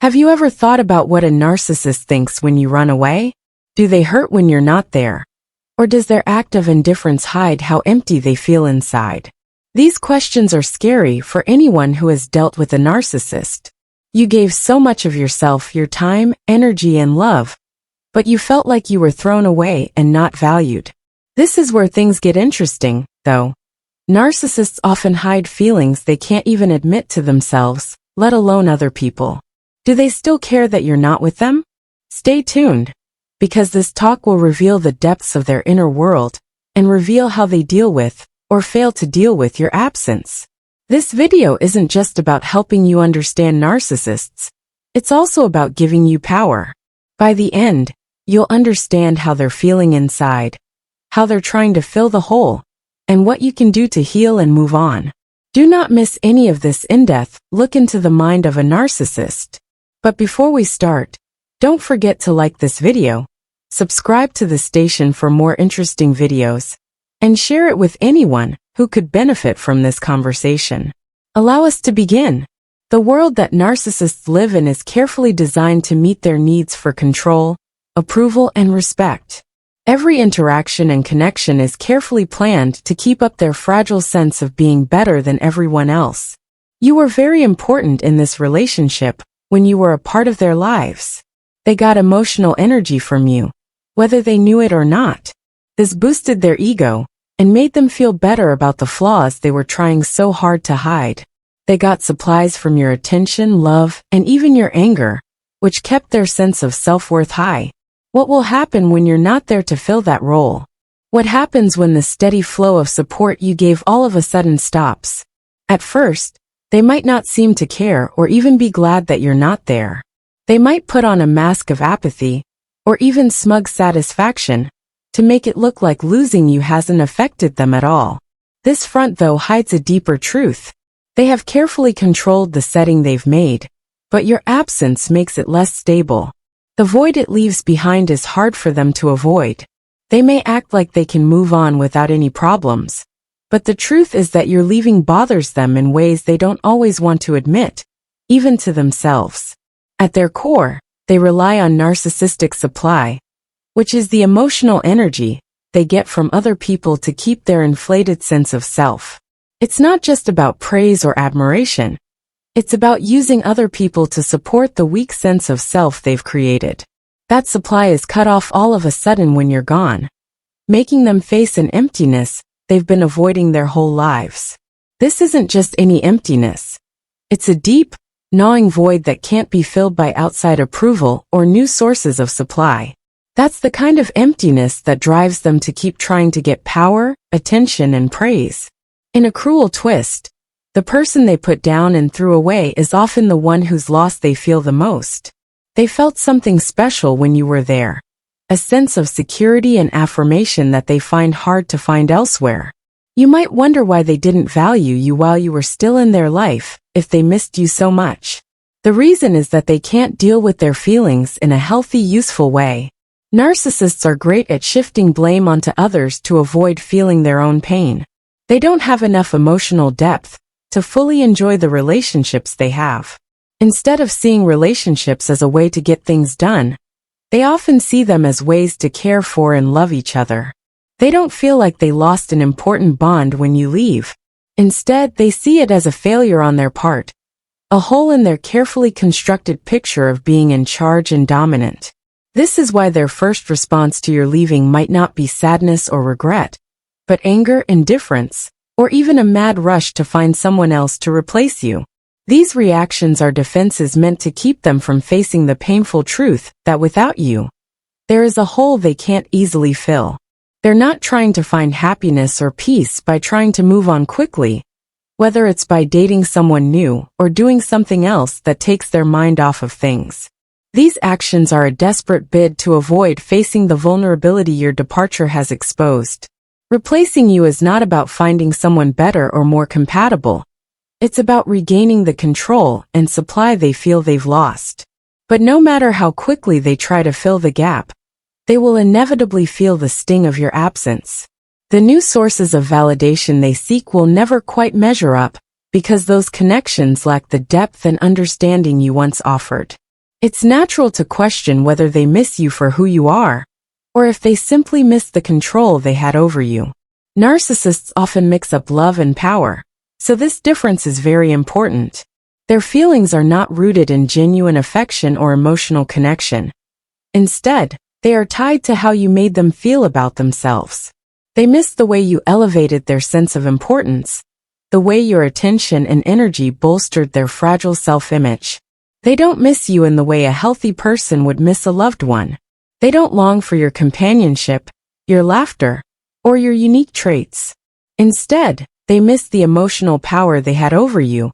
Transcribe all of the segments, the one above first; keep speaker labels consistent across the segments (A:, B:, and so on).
A: Have you ever thought about what a narcissist thinks when you run away? Do they hurt when you're not there? Or does their act of indifference hide how empty they feel inside? These questions are scary for anyone who has dealt with a narcissist. You gave so much of yourself, your time, energy, and love, but you felt like you were thrown away and not valued. This is where things get interesting, though. Narcissists often hide feelings they can't even admit to themselves, let alone other people. Do they still care that you're not with them? Stay tuned, because this talk will reveal the depths of their inner world and reveal how they deal with, or fail to deal with, your absence. This video isn't just about helping you understand narcissists. It's also about giving you power. By the end, you'll understand how they're feeling inside, how they're trying to fill the hole, and what you can do to heal and move on. Do not miss any of this in-depth look into the mind of a narcissist. But before we start, don't forget to like this video, subscribe to the station for more interesting videos, and share it with anyone who could benefit from this conversation. Allow us to begin. The world that narcissists live in is carefully designed to meet their needs for control, approval, and respect. Every interaction and connection is carefully planned to keep up their fragile sense of being better than everyone else. You were very important in this relationship when you were a part of their lives. They got emotional energy from you, whether they knew it or not. This boosted their ego and made them feel better about the flaws they were trying so hard to hide. They got supplies from your attention, love, and even your anger, which kept their sense of self-worth high. What will happen when you're not there to fill that role? What happens when the steady flow of support you gave all of a sudden stops? At first, they might not seem to care or even be glad that you're not there. They might put on a mask of apathy, or even smug satisfaction, to make it look like losing you hasn't affected them at all. This front, though, hides a deeper truth. They have carefully controlled the setting they've made, but your absence makes it less stable. The void it leaves behind is hard for them to avoid. They may act like they can move on without any problems, but the truth is that your leaving bothers them in ways they don't always want to admit, even to themselves. At their core, they rely on narcissistic supply, which is the emotional energy they get from other people to keep their inflated sense of self. It's not just about praise or admiration. It's about using other people to support the weak sense of self they've created. That supply is cut off all of a sudden when you're gone, making them face an emptiness they've been avoiding their whole lives. This isn't just any emptiness. It's a deep, gnawing void that can't be filled by outside approval or new sources of supply. That's the kind of emptiness that drives them to keep trying to get power, attention, and praise. In a cruel twist, the person they put down and threw away is often the one whose loss they feel the most. They felt something special when you were there, a sense of security and affirmation that they find hard to find elsewhere. You might wonder why they didn't value you while you were still in their life, if they missed you so much. The reason is that they can't deal with their feelings in a healthy, useful way. Narcissists are great at shifting blame onto others to avoid feeling their own pain. They don't have enough emotional depth to fully enjoy the relationships they have. Instead of seeing relationships as a way to get things done, they often see them as ways to care for and love each other. They don't feel like they lost an important bond when you leave. Instead, they see it as a failure on their part, a hole in their carefully constructed picture of being in charge and dominant. This is why their first response to your leaving might not be sadness or regret, but anger, indifference, or even a mad rush to find someone else to replace you. These reactions are defenses meant to keep them from facing the painful truth that without you, there is a hole they can't easily fill. They're not trying to find happiness or peace by trying to move on quickly, whether it's by dating someone new or doing something else that takes their mind off of things. These actions are a desperate bid to avoid facing the vulnerability your departure has exposed. Replacing you is not about finding someone better or more compatible. It's about regaining the control and supply they feel they've lost. But no matter how quickly they try to fill the gap, they will inevitably feel the sting of your absence. The new sources of validation they seek will never quite measure up, because those connections lack the depth and understanding you once offered. It's natural to question whether they miss you for who you are, or if they simply miss the control they had over you. Narcissists often mix up love and power, so this difference is very important. Their feelings are not rooted in genuine affection or emotional connection. Instead, they are tied to how you made them feel about themselves. They miss the way you elevated their sense of importance, the way your attention and energy bolstered their fragile self-image. They don't miss you in the way a healthy person would miss a loved one. They don't long for your companionship, your laughter, or your unique traits. Instead, they miss the emotional power they had over you,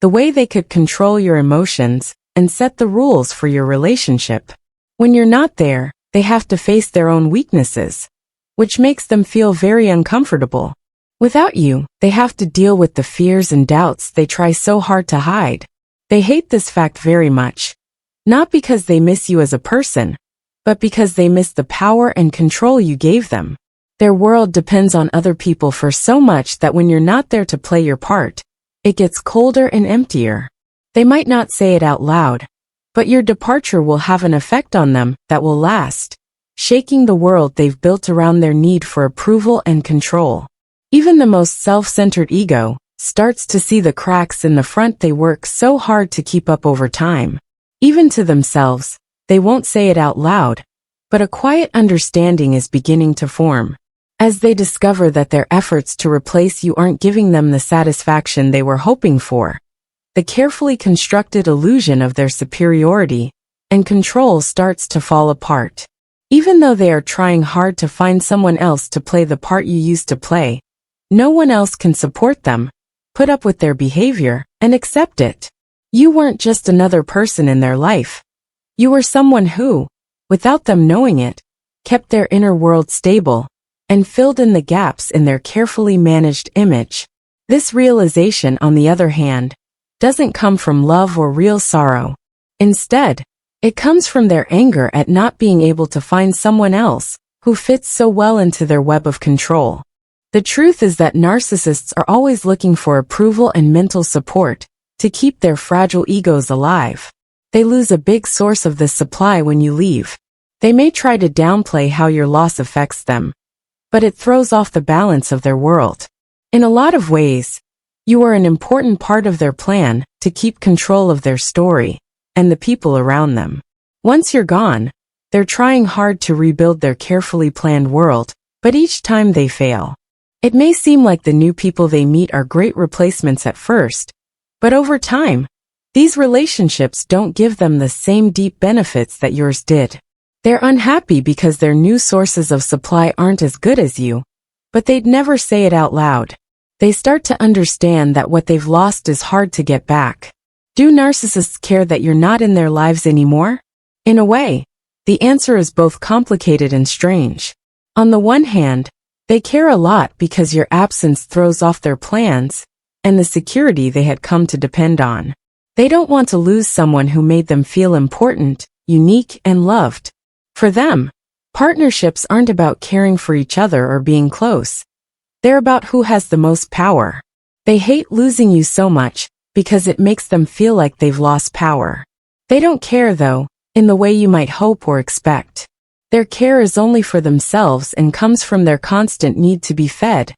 A: the way they could control your emotions and set the rules for your relationship. When you're not there, they have to face their own weaknesses, which makes them feel very uncomfortable. Without you, they have to deal with the fears and doubts they try so hard to hide. They hate this fact very much, not because they miss you as a person, but because they miss the power and control you gave them. Their world depends on other people for so much that when you're not there to play your part, it gets colder and emptier. They might not say it out loud, but your departure will have an effect on them that will last, shaking the world they've built around their need for approval and control. Even the most self-centered ego starts to see the cracks in the front they work so hard to keep up over time. Even to themselves, they won't say it out loud, but a quiet understanding is beginning to form. As they discover that their efforts to replace you aren't giving them the satisfaction they were hoping for, the carefully constructed illusion of their superiority and control starts to fall apart. Even though they are trying hard to find someone else to play the part you used to play, no one else can support them, put up with their behavior, and accept it. You weren't just another person in their life. You were someone who, without them knowing it, kept their inner world stable and filled in the gaps in their carefully managed image. This realization, on the other hand, doesn't come from love or real sorrow. Instead, it comes from their anger at not being able to find someone else who fits so well into their web of control. The truth is that narcissists are always looking for approval and mental support to keep their fragile egos alive. They lose a big source of this supply when you leave. They may try to downplay how your loss affects them, but it throws off the balance of their world. In a lot of ways, you are an important part of their plan to keep control of their story and the people around them. Once you're gone, they're trying hard to rebuild their carefully planned world, but each time they fail. It may seem like the new people they meet are great replacements at first, but over time, these relationships don't give them the same deep benefits that yours did. They're unhappy because their new sources of supply aren't as good as you, but they'd never say it out loud. They start to understand that what they've lost is hard to get back. Do narcissists care that you're not in their lives anymore? In a way, the answer is both complicated and strange. On the one hand, they care a lot because your absence throws off their plans and the security they had come to depend on. They don't want to lose someone who made them feel important, unique, and loved. For them, partnerships aren't about caring for each other or being close. They're about who has the most power. They hate losing you so much because it makes them feel like they've lost power. They don't care, though, in the way you might hope or expect. Their care is only for themselves and comes from their constant need to be fed,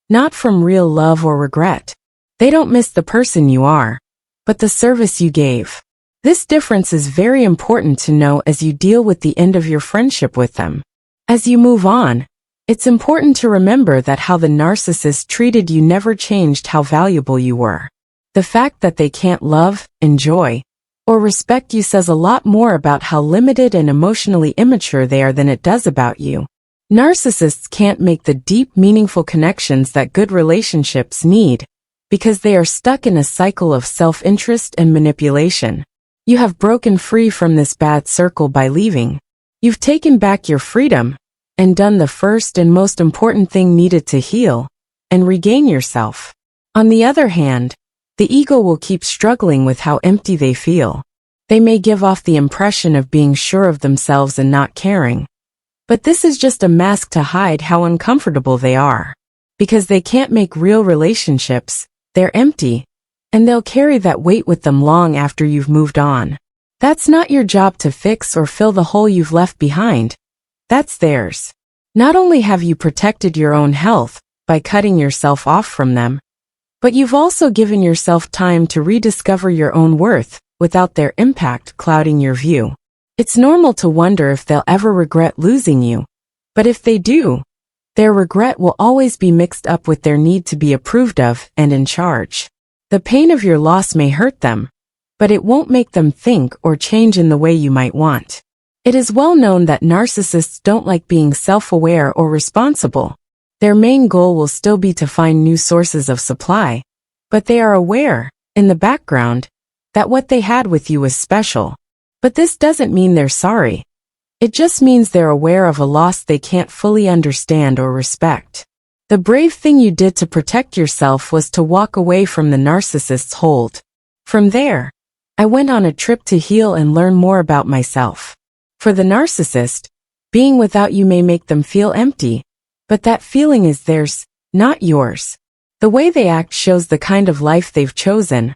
A: not from real love or regret. They don't miss the person you are, but the service you gave. This difference is very important to know as you deal with the end of your friendship with them. As you move on, it's important to remember that how the narcissist treated you never changed how valuable you were. The fact that they can't love, enjoy, or respect you says a lot more about how limited and emotionally immature they are than it does about you. Narcissists can't make the deep, meaningful connections that good relationships need because they are stuck in a cycle of self-interest and manipulation. You have broken free from this bad circle by leaving. You've taken back your freedom and done the first and most important thing needed to heal and regain yourself. On the other hand, the ego will keep struggling with how empty they feel. They may give off the impression of being sure of themselves and not caring. But this is just a mask to hide how uncomfortable they are. Because they can't make real relationships, they're empty, and they'll carry that weight with them long after you've moved on. That's not your job to fix or fill the hole you've left behind. That's theirs. Not only have you protected your own health by cutting yourself off from them, but you've also given yourself time to rediscover your own worth without their impact clouding your view. It's normal to wonder if they'll ever regret losing you, but if they do, their regret will always be mixed up with their need to be approved of and in charge. The pain of your loss may hurt them, but it won't make them think or change in the way you might want. It is well known that narcissists don't like being self-aware or responsible. Their main goal will still be to find new sources of supply, but they are aware, in the background, that what they had with you was special. But this doesn't mean they're sorry. It just means they're aware of a loss they can't fully understand or respect. The brave thing you did to protect yourself was to walk away from the narcissist's hold. From there, I went on a trip to heal and learn more about myself. For the narcissist, being without you may make them feel empty, but that feeling is theirs, not yours. The way they act shows the kind of life they've chosen,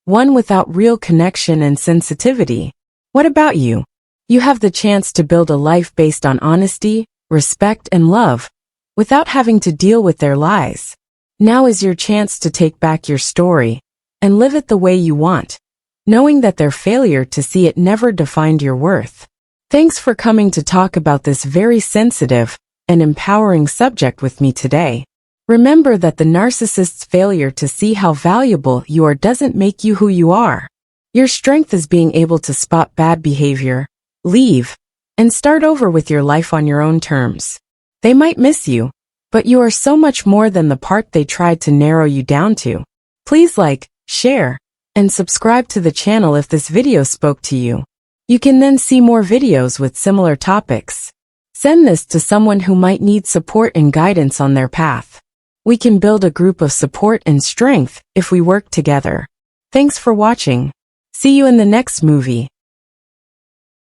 A: one without real connection and sensitivity. What about you? You have the chance to build a life based on honesty, respect, and love, without having to deal with their lies. Now is your chance to take back your story and live it the way you want, knowing that their failure to see it never defined your worth. Thanks for coming to talk about this very sensitive and empowering subject with me today. Remember that the narcissist's failure to see how valuable you are doesn't make you who you are. Your strength is being able to spot bad behavior, leave, and start over with your life on your own terms. They might miss you, but you are so much more than the part they tried to narrow you down to. Please like, share, and subscribe to the channel if this video spoke to you. You can then see more videos with similar topics. Send this to someone who might need support and guidance on their path. We can build a group of support and strength if we work together. Thanks for watching. See you in the next movie.